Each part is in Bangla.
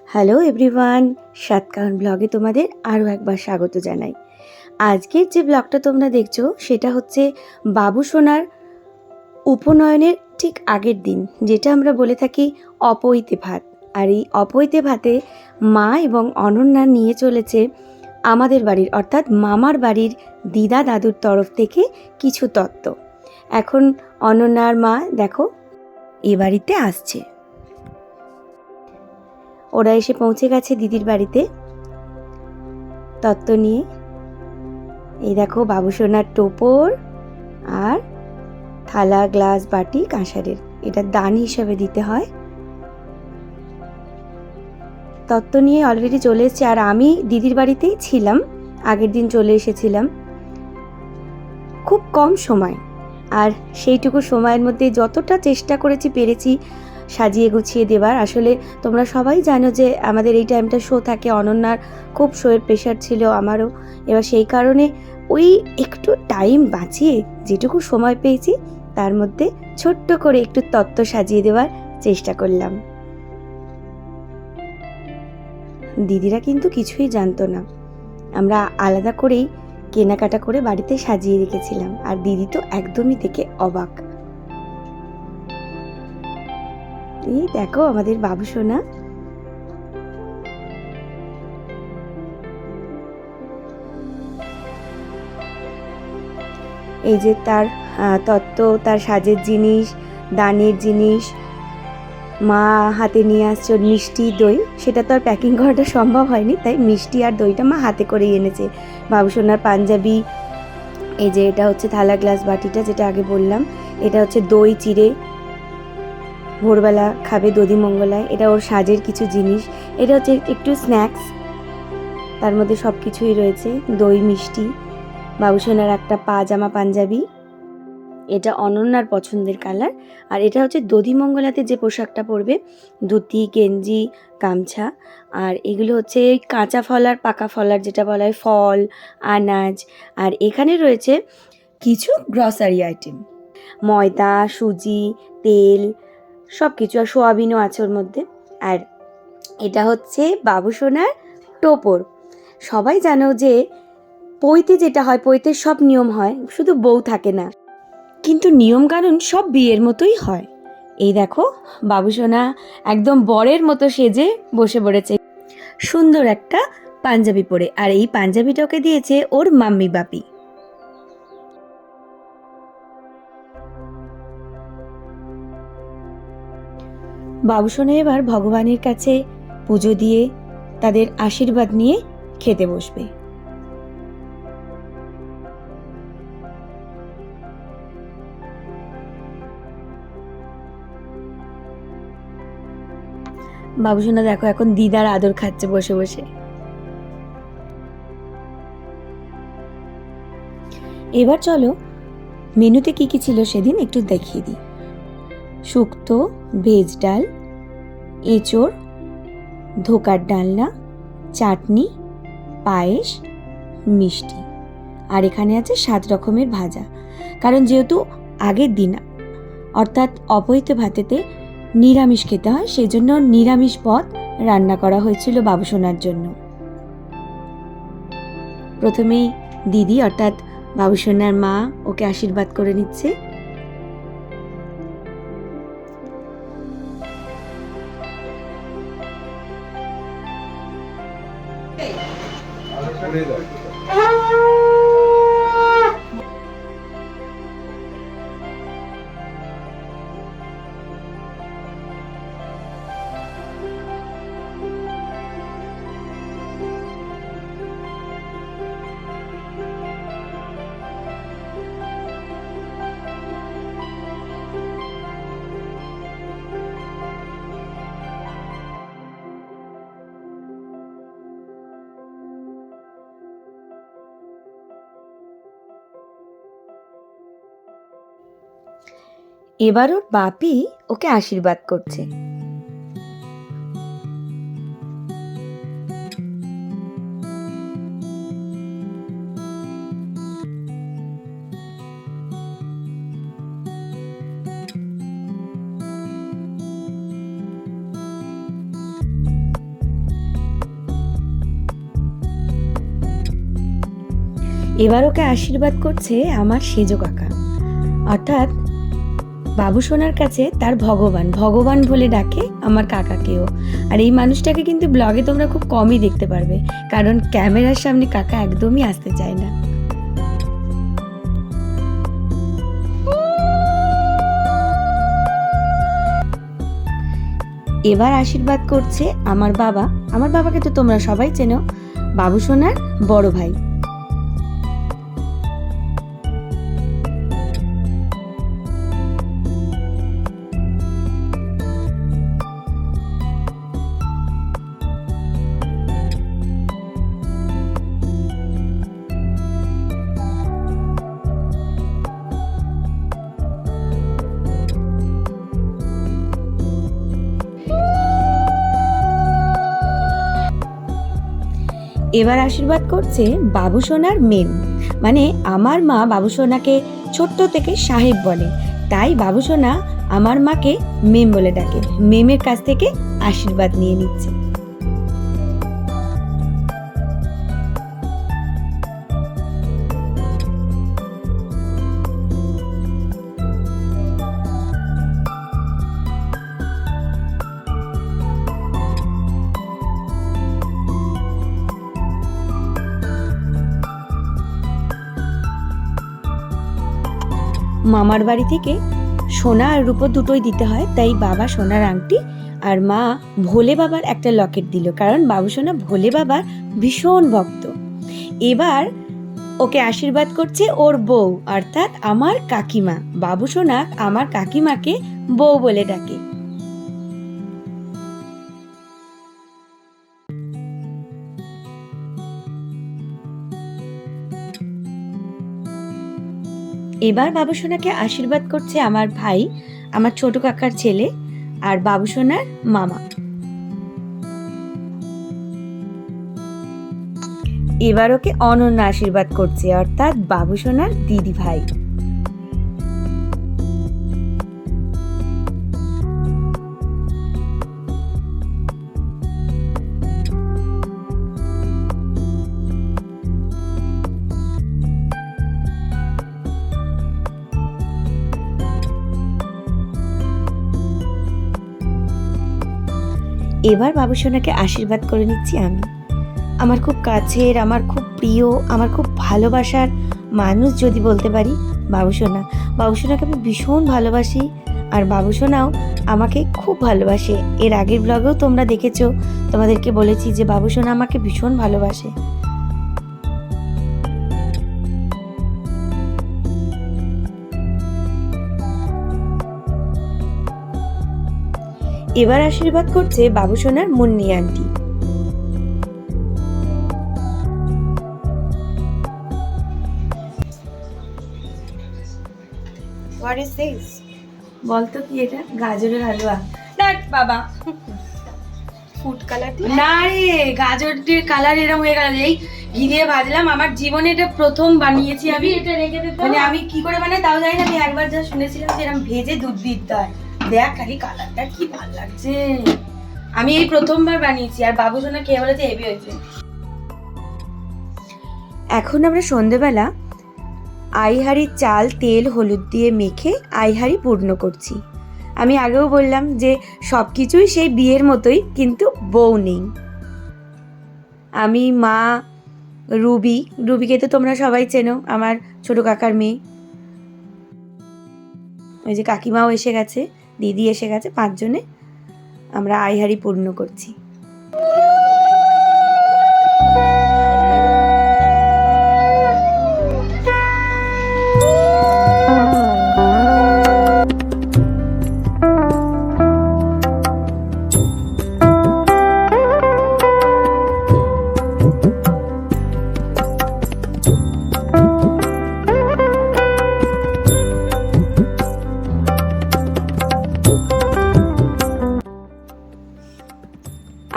হ্যালো এভরিওয়ান, সাতকাহন ব্লগে তোমাদের আরও একবার স্বাগত জানাই। আজকের যে ব্লগটা তোমরা দেখছো সেটা হচ্ছে বাবু সোনার উপনয়নের ঠিক আগের দিন, যেটা আমরা বলে থাকি অপৈতে ভাত। আর এই অপৈতে ভাতে মা এবং অনন্যা নিয়ে চলেছে আমাদের বাড়ির অর্থাৎ মামার বাড়ির দিদা দাদুর তরফ থেকে কিছু তত্ত্ব। এখন অনন্যার মা দেখো এ বাড়িতে আসছে, ওরা এসে পৌঁছে গেছে দিদির বাড়িতে তত্ত্ব নিয়ে। এই দেখো বাবু সোনার টোপর আর থালা, গ্লাস, বাটি কাঁসারের, এটা দান হিসাবে দিতে হয়। তত্ত্ব নিয়ে অলরেডি চলে এসেছে, আর আমি দিদির বাড়িতেই ছিলাম, আগের দিন চলে এসেছিলাম। খুব কম সময়, আর সেইটুকু সময়ের মধ্যে যতটা চেষ্টা করেছি পেরেছি সাজিয়ে গুছিয়ে দেবার। আসলে তোমরা সবাই জানো যে আমাদের এই টাইমটা শো থাকে, অনন্যার খুব শোয়ের প্রেশার ছিল, আমারও। এবার সেই কারণে ওই একটু টাইম বাঁচিয়ে যেটুকু সময় পেয়েছি তার মধ্যে ছোট্ট করে একটু তত্ত্ব সাজিয়ে দেওয়ার চেষ্টা করলাম। দিদিরা কিন্তু কিছুই জানতো না, আমরা আলাদা করেই কেনাকাটা করে বাড়িতে সাজিয়ে রেখেছিলাম, আর দিদি তো একদমই দেখে অবাক। এই দেখো আমাদের বাবু সোনা। এই যে তার তত্ত্ব, তার সাজের জিনিস, দানের জিনিস, মা হাতে নিয়ে আসছে মিষ্টি, দই। সেটা তো আর প্যাকিং করাটা সম্ভব হয়নি, তাই মিষ্টি আর দইটা মা হাতে করেই এনেছে। বাবু সোনার পাঞ্জাবি, এই যে এটা হচ্ছে থালা, গ্লাস, বাটিটা যেটা আগে বললাম, এটা হচ্ছে দই চিড়ে ভোরবেলা খাবে দধিমঙ্গলায়, এটা ওর সাজের কিছু জিনিস। এটা হচ্ছে একটু স্ন্যাক্স, তার মধ্যে সব কিছুই রয়েছে, দই, মিষ্টি। বাবুসোনার একটা পাজামা পাঞ্জাবি, এটা অনন্যার পছন্দের কালার। আর এটা হচ্ছে দধিমঙ্গলাতে যে পোশাকটা পরবে, ধুতি, গেঞ্জি, গামছা। আর এগুলো হচ্ছে কাঁচা ফল আর পাকা ফল, আর যেটা বলা হয় ফল, আনাজ। আর এখানে রয়েছে কিছু গ্রসারি আইটেম, ময়দা, সুজি, তেল, সব কিছু, আর সোয়াবিনও আছে ওর মধ্যে। আর এটা হচ্ছে বাবু সোনার টোপর। সবাই জানো যে পৈতে যেটা হয়, পৈতে সব নিয়ম হয়, শুধু বউ থাকে না, কিন্তু নিয়ম কানুন সব বিয়ের মতোই হয়। এই দেখো বাবু সোনা একদম বরের মতো সেজে বসে পড়েছে, সুন্দর একটা পাঞ্জাবি পরে। আর এই পাঞ্জাবিটাকে দিয়েছে ওর মাম্মি বাপি। বাবু সোনা এবার ভগবানের কাছে পুজো দিয়ে তাদের আশীর্বাদ নিয়ে খেতে বসবে। বাবু সোনা দেখো এখন দিদার আদর খাচ্ছে বসে বসে। এবার চলো মেনুতে কি কি ছিল সেদিন একটু দেখিয়ে দিই। শুক্তো, ভেজ ডাল, এঁচোড়, ধোকার ডালনা, চাটনি, পায়েস, মিষ্টি। আর এখানে আছে 7 রকমের ভাজা। কারণ যেহেতু আগের দিন অর্থাৎ অপৈতে ভাতেতে নিরামিষ খেতে হয়, সেই জন্য নিরামিষ পদ রান্না করা হয়েছিল বাবুসোনার জন্য। প্রথমেই দিদি অর্থাৎ বাবুসোনার মা ওকে আশীর্বাদ করে নিচ্ছে। এবার ওর বাপি ওকে আশীর্বাদ করছে। এবার ওকে আশীর্বাদ করছে আমার সেজো কাকা, অর্থাৎ বাবু সোনার কাছে তার ভগবান ভগবান বলে ডাকে আমার কাকাকেও। আর এই মানুষটাকে কিন্তু ব্লগে তোমরা খুব কমই দেখতে পারবে, কারণ ক্যামেরার সামনে কাকা একদমই আসতে চায় না। এবার আশীর্বাদ করছে আমার বাবা। আমার বাবাকে তো তোমরা সবাই চেনো, বাবু সোনার বড় ভাই। এবার আশীর্বাদ করছে বাবু সোনার মেম, মানে আমার মা বাবু সোনাকে ছোট্ট থেকে সাহেব বলে, তাই বাবু সোনা আমার মাকে মেম বলে ডাকে। মেমের কাছ থেকে আশীর্বাদ নিয়ে নিচ্ছে। মামার বাড়ি থেকে সোনা আর রূপো দুটোই দিতে হয়, তাই বাবা সোনার আংটি আর মা ভোলে বাবার একটা লকেট দিল, কারণ বাবু সোনা ভোলে বাবার ভীষণ ভক্ত। এবার ওকে আশীর্বাদ করছে ওর বউ, অর্থাৎ আমার কাকিমা। বাবু সোনা আমার কাকিমাকে বউ বলে ডাকে। এবার বাবু সোনাকে আশীর্বাদ করছে আমার ভাই, আমার ছোট কাকার ছেলে আর বাবু সোনার মামা। এবার ওকে অনন্য আশীর্বাদ করছে, অর্থাৎ বাবু সোনার দিদি ভাই। এবার বাবু সোনাকে আশীর্বাদ করে নিচ্ছি আমি। আমার খুব কাছের, আমার খুব প্রিয়, আমার খুব ভালোবাসার মানুষ যদি বলতে পারি, বাবু সোনা। বাবু সোনাকে আমি ভীষণ ভালোবাসি, আর বাবু সোনাও আমাকে খুব ভালোবাসে। এর আগের ব্লগেও তোমরা দেখেছো, তোমাদেরকে বলেছি যে বাবু সোনা আমাকে ভীষণ ভালোবাসে। এবার আশীর্বাদ করছে বাবু সোনার Munni aunty. What is this? বলতো কি এটা? গাজরের হালুয়া। দেখ বাবা, ফুড কালার না রে, গাজরের কালার এরকম হয়ে গেল। এই ঘি দিয়ে ভাজলাম, আমার জীবনে এটা প্রথম বানিয়েছি আমি। এটা রেখে দে, মানে আমি কি করে বানাই তাও জানি না, আমি একবার যা শুনেছিলাম যে এরকম ভেজে দুধ দিতে হয়। দেখ খালি কালারটা কি ভালো লাগছে। আমি এই প্রথমবার বানিয়েছি, আর বাবু সোনা খেয়ে বলেছে হেভি হয়েছে। এখন আমরা সন্ধেবেলা আইহাড়ির চাল তেল হলুদ দিয়ে মেখে আইহাড়ি পূর্ণ করছি। আমি আগেও বললাম যে সব কিছুই সেই বিয়ের মতোই, কিন্তু বউ নেই। আমি, মা, রুবিকে তো তোমরা সবাই চেনো, আমার ছোট কাকার মেয়ে। ওই যে কাকিমাও এসে গেছে, দিদি এসে গেছে, 5 জনে আমরা আইহাড়ি পূর্ণ করছি।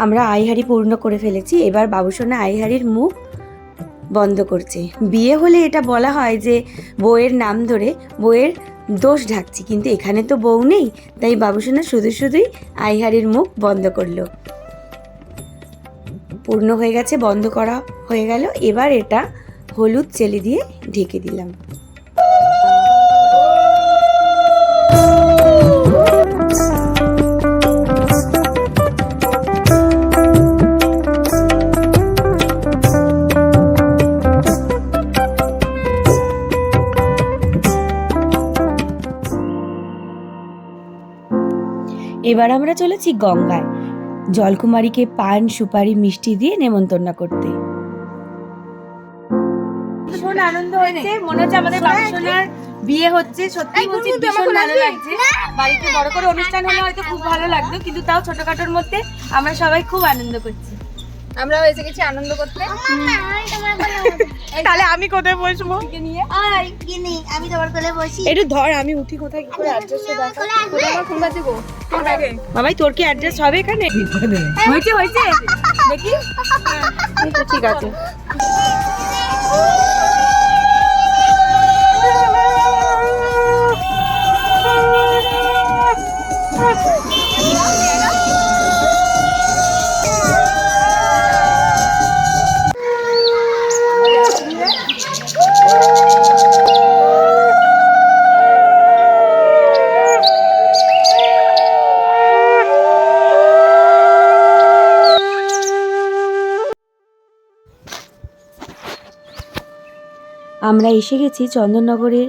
আমরা আইহাড়ি পূর্ণ করে ফেলেছি। এবার বাবুসোনা আইহাড়ির মুখ বন্ধ করছে। বিয়ে হলে এটা বলা হয় যে বউয়ের নাম ধরে বউয়ের দোষ ঢাকছি, কিন্তু এখানে তো বউ নেই, তাই বাবুসোনা শুধুই আইহাড়ির মুখ বন্ধ করলো। পূর্ণ হয়ে গেছে, বন্ধ করা হয়ে গেল। এবার এটা হলুদ চেলে দিয়ে ঢেকে দিলাম। এবার আমরা চলেছি গঙ্গায় জলকুমারীকে পান সুপারি মিষ্টি দিয়ে নেমন্তন্ন করতে। ভীষণ আনন্দ হয়েছে, মনে হচ্ছে আমাদের বাবুসোনার বিয়ে হচ্ছে। সত্যি বলছি ভীষণ ভালো লাগছে। বাড়িতে বড় করে অনুষ্ঠান হলে হয়তো খুব ভালো লাগতো, কিন্তু তাও ছোটখাটোর মধ্যে আমরা সবাই খুব আনন্দ করছি। আমরাও এসে গেছি আনন্দ করতে। তাহলে আমি কোথায় বসবো নিয়ে? আমি তোমার কোলে বসি। একটু ধর, আমি উঠি কোথায়, কি করে অ্যাড্রেস দেখা। কোথায় আমার ফোন বাজে গো? বাবাই তোর কি অ্যাড্রেস হবে এখানে? হয়েছে হয়েছে, দেখি। ঠিক আছে। আমরা এসে গেছি চন্দননগরের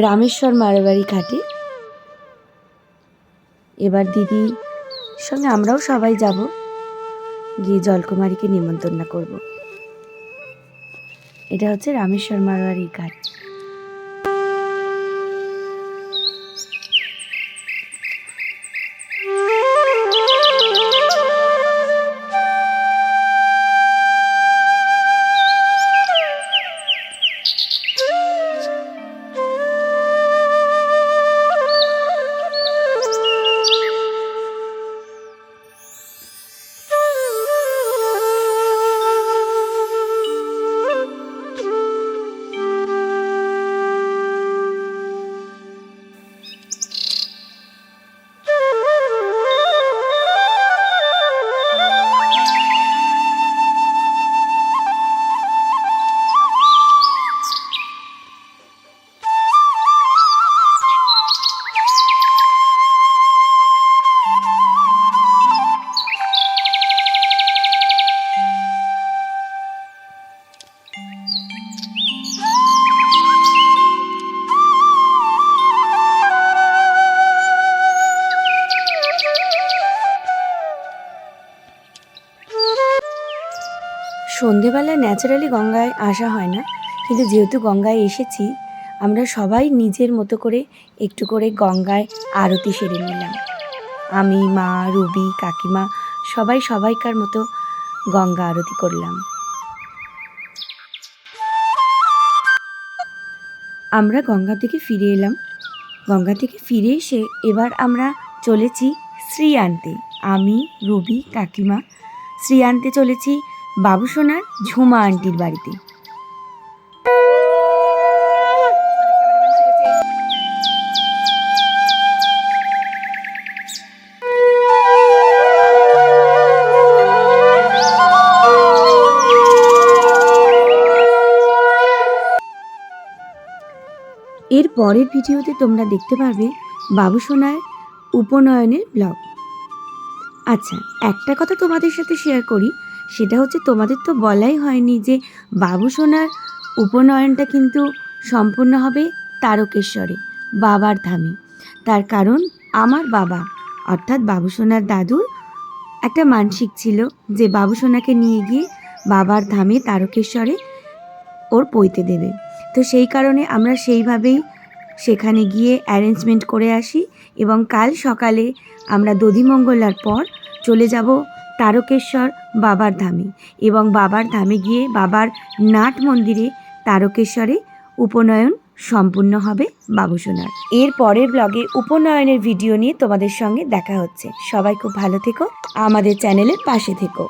রামেশ্বর মারবাড়ি ঘাটে। এবার দিদির সঙ্গে আমরাও সবাই যাব, গিয়ে জলকুমারীকে নিমন্ত্রণ করব। এটা হচ্ছে রামেশ্বর মারবাড়ি ঘাট। সন্ধেবেলা ন্যাচারালি গঙ্গায় আসা হয় না, কিন্তু যেহেতু গঙ্গায় এসেছি, আমরা সবাই নিজের মতো করে একটু করে গঙ্গায় আরতি সেরে নিলাম। আমি, মা, রুবি, কাকিমা সবাই সবাইকার মতো গঙ্গা আরতি করলাম। আমরা গঙ্গা থেকে ফিরে এলাম। গঙ্গা থেকে ফিরে এসে এবার আমরা চলেছি শ্রী আনতে। আমি, রুবি, কাকিমা শ্রী আনতে চলেছি বাবুসোনার ঝুমা আন্টির বাড়িতে। এর পরের ভিডিওতে তোমরা দেখতে পারবে বাবুসোনার উপনয়নের ব্লগ। আচ্ছা, একটা কথা তোমাদের সাথে শেয়ার করি, সেটা হচ্ছে তোমাদের তো বলাই হয়নি যে বাবুসোনার উপনয়নটা কিন্তু সম্পূর্ণ হবে তারকেশ্বরে, বাবার ধামে। তার কারণ আমার বাবা অর্থাৎ বাবুসোনার দাদুর একটা মানসিক ছিল যে বাবুসোনাকে নিয়ে গিয়ে বাবার ধামে তারকেশ্বরে ওর পৈতে দেবে। তো সেই কারণে আমরা সেইভাবেই সেখানে গিয়ে অ্যারেঞ্জমেন্ট করে আসি, এবং কাল সকালে আমরা দধিমঙ্গলার পর চলে যাব তারকেশ্বর বাবার ধামে, এবং বাবার ধামে গিয়ে বাবার নাট মন্দিরে তারকেশ্বরে উপনয়ন সম্পূর্ণ হবে বাবুসোনার। এর পরের ব্লগে উপনয়নের ভিডিও নিয়ে তোমাদের সঙ্গে দেখা হচ্ছে। সবাই খুব ভালো থেকো, আমাদের চ্যানেলের পাশে থেকো।